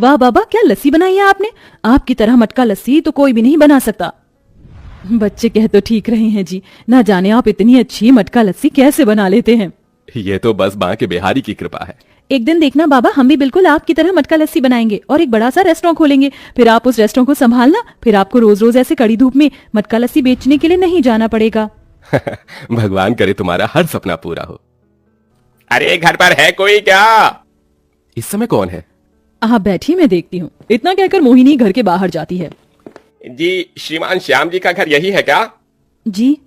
वाह बाबा, क्या लस्सी बनाई है आपने। आपकी तरह मटका लस्सी तो कोई भी नहीं बना सकता। बच्चे कह तो ठीक रहे हैं जी, ना जाने आप इतनी अच्छी मटका लस्सी कैसे बना लेते हैं। ये तो बस माँ के बिहारी की कृपा है। एक दिन देखना बाबा, हम भी बिल्कुल आपकी तरह मटका लस्सी बनाएंगे और एक बड़ा सा रेस्टोरेंट खोलेंगे। फिर आप उस रेस्टोरेंट को संभालना। फिर आपको रोज रोज ऐसे कड़ी धूप में मटका लस्सी बेचने के लिए नहीं जाना पड़ेगा। भगवान करे तुम्हारा हर सपना पूरा हो। अरे घर पर है कोई क्या? इस समय कौन है? आप बैठिए, मैं देखती हूँ। इतना कहकर मोहिनी घर के बाहर जाती है। जी, श्रीमान श्याम जी का घर यही है क्या? जी।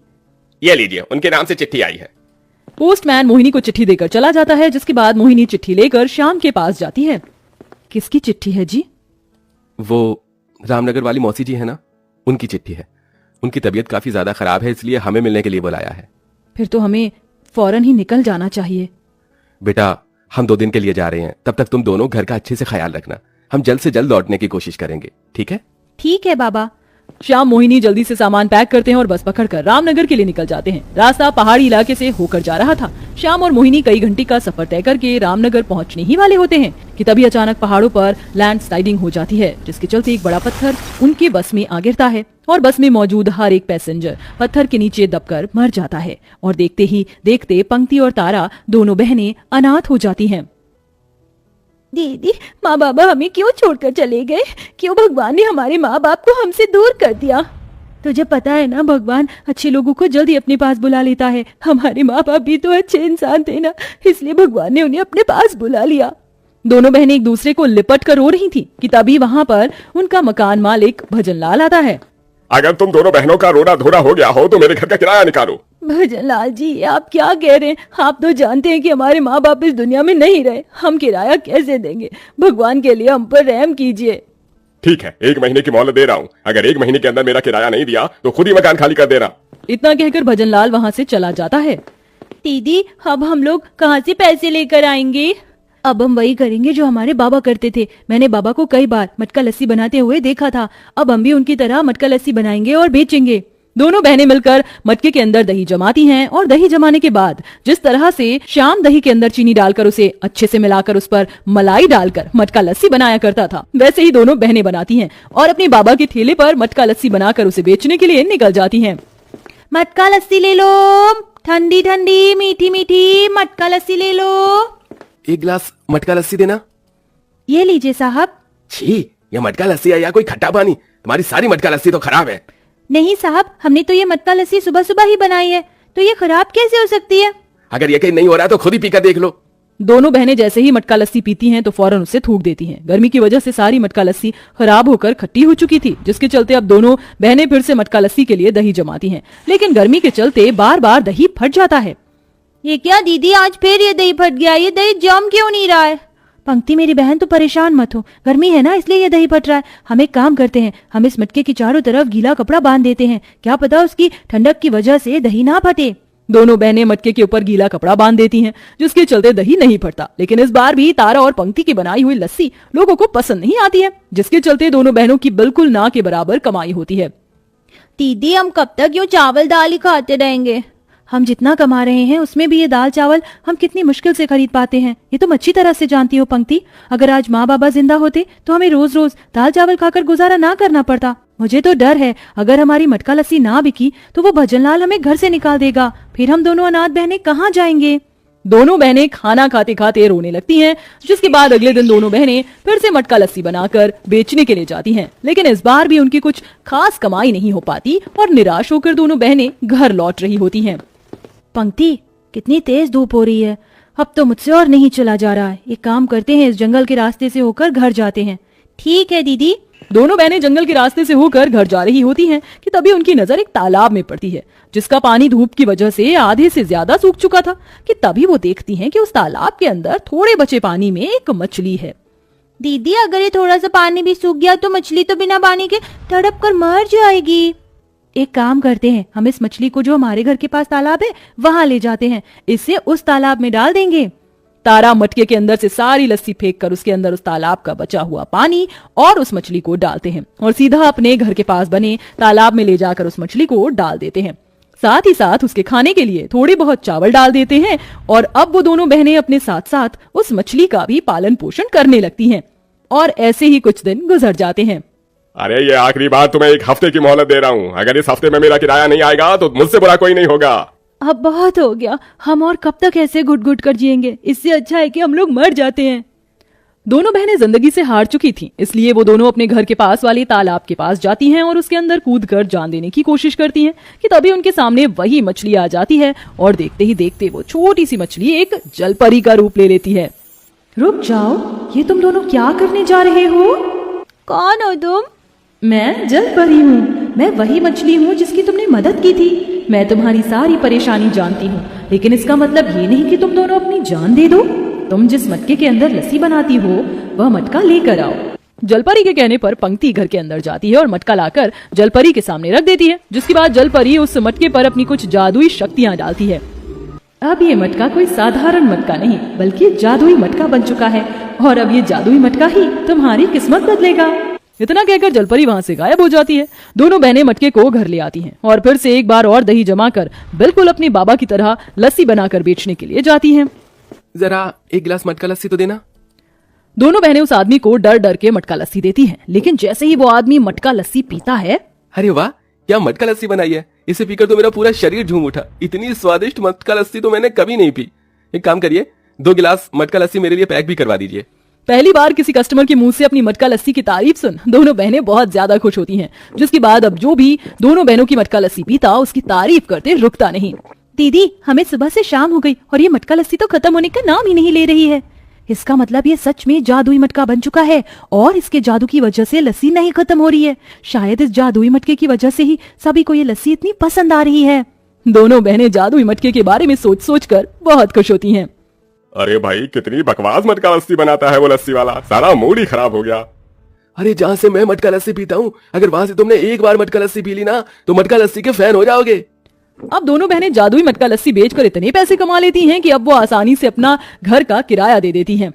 ये लीजिए, उनके नाम से चिट्ठी आई है। पोस्टमैन मोहिनी को चिट्ठी देकर चला जाता है, जिसके बाद मोहिनी चिट्ठी लेकर श्याम के पास जाती है। किसकी चिट्ठी है जी? वो रामनगर वाली मौसी जी है ना, उनकी चिट्ठी है। उनकी तबीयत काफी ज्यादा खराब है, इसलिए हमें मिलने के लिए बुलाया है। फिर तो हमें फौरन ही निकल जाना चाहिए। बेटा, हम 2 दिन के लिए जा रहे हैं, तब तक तुम दोनों घर का अच्छे से ख्याल रखना। हम जल्द से जल्द लौटने की कोशिश करेंगे, ठीक है? ठीक है बाबा। श्याम मोहिनी जल्दी से सामान पैक करते हैं और बस पकड़कर रामनगर के लिए निकल जाते हैं। रास्ता पहाड़ी इलाके से होकर जा रहा था। श्याम और मोहिनी कई घंटे का सफर तय करके रामनगर पहुंचने ही वाले होते हैं कि तभी अचानक पहाड़ों पर लैंडस्लाइडिंग हो जाती है, जिसके चलते एक बड़ा पत्थर उनके बस में आ गिरता है और बस में मौजूद हर एक पैसेंजर पत्थर के नीचे दबकर मर जाता है। और देखते ही देखते पंक्ति और तारा दोनों बहनें अनाथ हो जाती हैं। दीदी, माँ बाबा हमें क्यों छोड़कर चले गए? क्यों भगवान ने हमारे माँ बाप को हमसे दूर कर दिया? तुझे पता है ना, भगवान अच्छे लोगों को जल्दी अपने पास बुला लेता है। हमारे माँ बाप भी तो अच्छे इंसान थे ना, इसलिए भगवान ने उन्हें अपने पास बुला लिया। दोनों बहनें एक दूसरे को लिपट कर रो रही थी कि तभी वहाँ पर उनका मकान मालिक भजनलाल आता है। अगर तुम दोनों बहनों का रोना धोना हो गया हो तो मेरे घर का किराया निकालो। भजनलाल जी, आप क्या कह रहे हैं? आप तो जानते हैं कि हमारे माँ बाप इस दुनिया में नहीं रहे। हम किराया कैसे देंगे? भगवान के लिए हम पर रहम कीजिए। ठीक है, 1 महीने की मोहलत दे रहा हूँ। अगर 1 महीने के अंदर मेरा किराया नहीं दिया तो खुद ही मकान खाली कर देना। इतना कहकर भजनलाल वहाँ से चला जाता है। दीदी, अब हम लोग कहाँ से पैसे लेकर आएंगे? अब हम वही करेंगे जो हमारे बाबा करते थे। मैंने बाबा को कई बार मटका लस्सी बनाते हुए देखा था। अब हम भी उनकी तरह मटका लस्सी बनाएंगे और बेचेंगे। दोनों बहनें मिलकर मटके के अंदर दही जमाती हैं और दही जमाने के बाद जिस तरह से श्याम दही के अंदर चीनी डालकर उसे अच्छे से मिलाकर उस पर मलाई डालकर मटका लस्सी बनाया करता था, वैसे ही दोनों बहनें बनाती हैं और अपने बाबा के ठेले पर मटका लस्सी बनाकर उसे बेचने के लिए निकल जाती हैं। मटका लस्सी ले लो, ठंडी ठंडी मीठी मीठी मटका लस्सी ले लो। 1 गिलास मटका लस्सी देना। ये लीजिए साहब। छी, यह मटका लस्सी है या कोई खट्टा पानी? तुम्हारी सारी मटका लस्सी तो खराब है। नहीं साहब, हमने तो ये मटका लस्सी सुबह सुबह ही बनाई है, तो ये खराब कैसे हो सकती है? अगर यकीन नहीं हो रहा तो खुद ही पीकर देख लो। दोनों बहनें जैसे ही मटका लस्सी पीती हैं तो फौरन उसे थूक देती हैं। गर्मी की वजह से सारी मटका लस्सी खराब होकर खट्टी हो चुकी थी, जिसके चलते अब दोनों बहनें फिर से मटका लस्सी के लिए दही जमाती हैं, लेकिन गर्मी के चलते बार बार दही फट जाता है। ये क्या दीदी, आज फिर ये दही फट गया? ये दही जम क्यों नहीं रहा है? पंक्ति मेरी बहन, तो परेशान मत हो, गर्मी है ना इसलिए ये दही फट रहा है। हम एक काम करते हैं, हम इस मटके की चारों तरफ गीला कपड़ा बांध देते हैं, क्या पता उसकी ठंडक की वजह से दही ना फटे। दोनों बहनें मटके के ऊपर गीला कपड़ा बांध देती हैं, जिसके चलते दही नहीं फटता। लेकिन इस बार भी तारा और पंक्ति की बनाई हुई लस्सी लोगों को पसंद नहीं आती है, जिसके चलते दोनों बहनों की बिल्कुल ना के बराबर कमाई होती है। दीदी, हम कब तक यूं चावल दाल ही खाते रहेंगे? हम जितना कमा रहे हैं उसमें भी ये दाल चावल हम कितनी मुश्किल से खरीद पाते हैं, ये तुम अच्छी तरह से जानती हो पंक्ति। अगर आज माँ बाबा जिंदा होते तो हमें रोज रोज दाल चावल खाकर गुजारा ना करना पड़ता। मुझे तो डर है, अगर हमारी मटका लस्सी ना बिकी तो वो भजनलाल हमें घर से निकाल देगा। फिर हम दोनों अनाथ बहनें कहाँ जाएंगे? दोनों बहनें खाना खाते खाते रोने लगती हैं, जिसके बाद अगले दिन दोनों बहनें फिर से मटका लस्सी बनाकर बेचने के लिए जाती हैं। लेकिन इस बार भी उनकी कुछ खास कमाई नहीं हो पाती और निराश होकर दोनों बहनें घर लौट रही होती हैं। पंक्ति, कितनी तेज धूप हो रही है, अब तो मुझसे और नहीं चला जा रहा है। एक काम करते हैं, इस जंगल के रास्ते से होकर घर जाते हैं। ठीक है दीदी। दोनों बहनें जंगल के रास्ते से होकर घर जा रही होती हैं कि तभी उनकी नजर एक तालाब में पड़ती है, जिसका पानी धूप की वजह से आधे से ज्यादा सूख चुका था। कि तभी वो देखती हैं कि उस तालाब के अंदर थोड़े बचे पानी में एक मछली है। दीदी, अगर ये थोड़ा सा पानी भी सूख गया तो मछली तो बिना पानी के तड़प कर मर जाएगी। एक काम करते हैं, हम इस मछली को जो हमारे घर के पास तालाब है वहां ले जाते हैं, इसे उस तालाब में डाल देंगे। तारा मटके के अंदर से सारी लस्सी फेंक कर उसके अंदर उस तालाब का बचा हुआ पानी और उस मछली को डालते हैं और सीधा अपने घर के पास बने तालाब में ले जाकर उस मछली को डाल देते हैं। साथ ही साथ उसके खाने के लिए थोड़े बहुत चावल डाल देते हैं और अब वो दोनों बहनें अपने साथ साथ उस मछली का भी पालन पोषण करने लगती हैं। और ऐसे ही कुछ दिन गुजर जाते हैं। अरे ये आखिरी बार तुम्हें 1 हफ्ते की मोहलत दे रहा हूँ। अगर इस हफ्ते में मेरा किराया नहीं आएगा तो मुझसे बुरा कोई नहीं होगा। अब बहुत हो गया, हम और कब तक ऐसे घुट घुट कर जिएंगे? इससे अच्छा है कि हम लोग मर जाते हैं। दोनों बहनें जिंदगी से हार चुकी थीं, इसलिए वो दोनों अपने घर के पास वाले तालाब के पास जाती हैं और उसके अंदर कूदकर जान देने की कोशिश करती हैं कि तभी उनके सामने वही मछली आ जाती है और देखते ही देखते वो छोटी सी मछली एक जलपरी का रूप ले लेती है। रुक जाओ, ये तुम दोनों क्या करने जा रहे हो? कौन हो तुम? मैं जलपरी हूँ। मैं वही मछली हूँ जिसकी तुमने मदद की थी। मैं तुम्हारी सारी परेशानी जानती हूँ, लेकिन इसका मतलब ये नहीं कि तुम दोनों अपनी जान दे दो। तुम जिस मटके के अंदर लस्सी बनाती हो वह मटका लेकर आओ। जलपरी के कहने पर पंक्ति घर के अंदर जाती है और मटका लाकर जलपरी के सामने रख देती है, जिसके बाद जलपरी उस मटके पर अपनी कुछ जादुई शक्तियां डालती है। अब ये मटका कोई साधारण मटका नहीं बल्कि जादुई मटका बन चुका है और अब ये जादुई मटका ही तुम्हारी किस्मत बदलेगा। इतना कहकर जलपरी वहां से गायब हो जाती है। दोनों बहनें मटके को घर ले आती हैं और फिर से एक बार और दही जमाकर बिल्कुल अपने बाबा की तरह लस्सी बनाकर बेचने के लिए जाती हैं। जरा 1 गिलास मटका लस्सी तो देना। दोनों बहनें उस आदमी को डर डर के मटका लस्सी देती हैं, लेकिन जैसे ही वो आदमी मटका लस्सी पीता है, अरे वाह, क्या मटका लस्सी बनाई है। इसे पीकर तो मेरा पूरा शरीर झूम उठा। इतनी स्वादिष्ट मटका लस्सी तो मैंने कभी नहीं पी। एक काम करिए, 2 गिलास मटका लस्सी मेरे लिए पैक भी करवा दीजिए। पहली बार किसी कस्टमर के मुंह से अपनी मटका लस्सी की तारीफ सुन दोनों बहनें बहुत ज्यादा खुश होती हैं, जिसके बाद अब जो भी दोनों बहनों की मटका लस्सी पीता उसकी तारीफ करते रुकता नहीं। दीदी, हमें सुबह से शाम हो गई और ये मटका लस्सी तो खत्म होने का नाम ही नहीं ले रही है। इसका मतलब ये सच में जादुई मटका बन चुका है और इसके जादू की वजह से लस्सी नहीं खत्म हो रही है। शायद इस जादुई मटके की वजह से ही सभी को ये लस्सी इतनी पसंद आ रही है। दोनों बहनें जादुई मटके के बारे में सोच सोच कर बहुत खुश होती हैं। अरे भाई, कितनी बकवास मटका लस्सी बनाता है वो लस्सी वाला, सारा मूड ही खराब हो गया। अरे जहाँ से मैं मटका लस्सी पीता हूँ, अगर वहां से तुमने एक बार मटका लस्सी पी ली ना तो मटका लस्सी के फैन हो जाओगे। अब दोनों बहनें जादुई मटका लस्सी बेचकर इतने पैसे कमा लेती हैं कि अब वो आसानी से अपना घर का किराया दे देती हैं।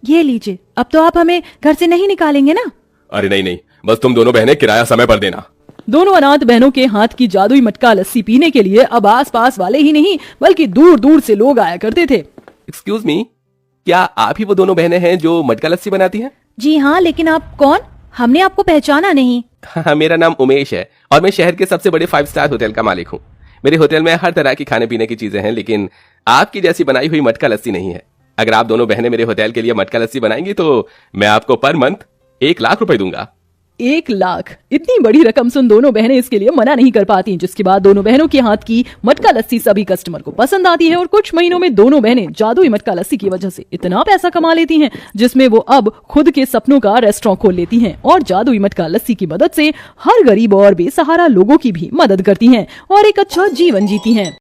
ये लीजिए, अब तो आप हमें घर से नहीं निकालेंगे ना? अरे नहीं नहीं, बस तुम दोनों बहनें किराया समय पर देना। दोनों अनाथ बहनों के हाथ की जादुई मटका लस्सी पीने के लिए अब आस पास वाले ही नहीं बल्कि दूर दूर से लोग आया करते थे। एक्सक्यूज मी, क्या आप ही वो दोनों बहनें हैं जो मटका लस्सी बनाती हैं? जी हाँ, लेकिन आप कौन? हमने आपको पहचाना नहीं। हाँ, मेरा नाम उमेश है और मैं शहर के सबसे बड़े 5 स्टार होटल का मालिक हूँ। मेरे होटल में हर तरह की खाने पीने की चीजें हैं, लेकिन आपकी जैसी बनाई हुई मटका लस्सी नहीं है। अगर आप दोनों बहनें मेरे होटल के लिए मटका लस्सी बनाएंगी तो मैं आपको पर मंथ 1 लाख रुपए दूंगा। 1 लाख? इतनी बड़ी रकम सुन दोनों बहनें इसके लिए मना नहीं कर पाती, जिसके बाद दोनों बहनों के हाथ की मटका लस्सी सभी कस्टमर को पसंद आती है और कुछ महीनों में दोनों बहनें जादुई मटका लस्सी की वजह से इतना पैसा कमा लेती हैं जिसमें वो अब खुद के सपनों का रेस्टोरेंट खोल लेती हैं और जादुई मटका लस्सी की मदद से हर गरीब और बेसहारा लोगों की भी मदद करती हैं और एक अच्छा जीवन जीती हैं।